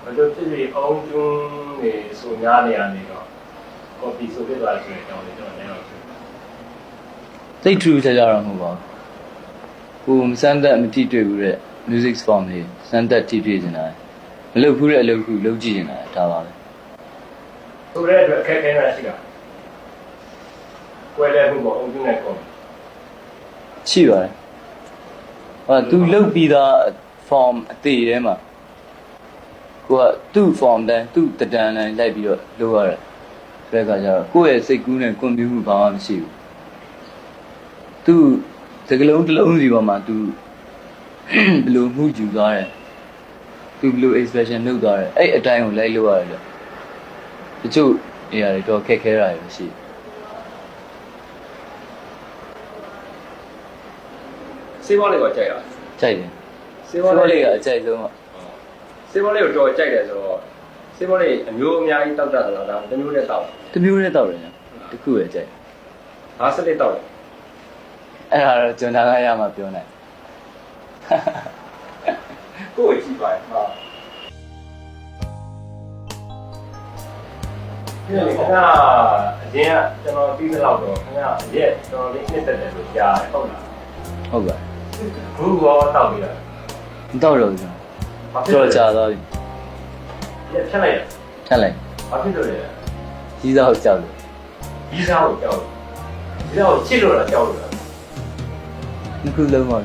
ဘယ်လိုဖြစ်ဖြစ်အောင်ကျွန်းနေဆိုများနေရနေတော့ကော်ဖီဆိုဖြစ်သွားဆိုရင်တောင်းတယ်ကျွန်တော်လည်းတော့သိ true ကြကြတော့မဟုတ်ပါဘူးကိုစမ်းသက်မတိတွေ့ဘူးတဲ့ music form လေးစမ်းသက်တိတွေ့နေတာမလုပ်ဘူးတဲ့အလုပ်ခုလုပ်ကြည့်နေတာဒါပါပဲဆိုတဲ့အတွက်အခက်အခဲများရှိတာကွဲလဲမှုပေါ့အောင်ကျွန်းနဲ့ကော်ရှိပါတယ်သူလုပ်ပြီးသား form အသေးထဲမှာကိုကသူ့ form တိုင်းသူ့တဒံတိုင်းလိုက်ပြီးတော့လုပ်ရတယ်ဆိုတဲ့အခါကျတော့ကိုယ့်ရဲ့စိတ်ကူးနဲ့ကွန်ပျူတာဘာမှမရှိဘူးသူစကလုံးတစ်လုံးစီပေါ်မှာသူဘယ်လိုမှုယူသွားတယ်သူဘယ်လို expression လုပ်သွားတယ်အဲ့အတိုင်းကိုလိုက်လုပ်ရတယ်တချို့နေရာတွေတော့ခက်ခဲတာတွေရှိစေးဘောလေးကိုကြိုက်တာကြိုက်တယ်စေးဘောလေးကအကြိုက်ဆုံးอ่ะစေးဘောလေးကိုတော်ကြိုက်တယ်ဆိုတော့စေးဘောလေးအမျိုးအများကြီးတောက်တတ်တယ်လားဒါတစ်မျိုးနဲ့တောက်တစ်မျိုးနဲ့တောက်တယ်ညာတစ်ခုပဲကြိုက်ဘာစလစ်တောက်လဲအဲ့ဒါတော့ကျွန်တော်ကရမှာပြောနိုင်ကိုယ်ကြည့်ပါဟာဒီလေခဏအရင်ကကျွန်တော်ပြီးသလောက်တော့ခဏရက်ကျွန်တော်လေးနှစ်သက်တယ်လို့ကြားတယ်ဟုတ်လားဟုတ်ပါဘူးရောတောက်ပြီးတာမတောက်တော့ဘူးကျွန်တော်ကြာသွားပြီရက်ဖြတ်လိုက်ရဖြတ်လိုက်ဘာဖြစ်လို့လဲကြီးစားကိုကြောက်လို့ကြီးစားကိုကြောက်လို့ကြီးစားကိုချစ်လို့လားကြောက်လို့လားနှစ်ခုလုံးပါ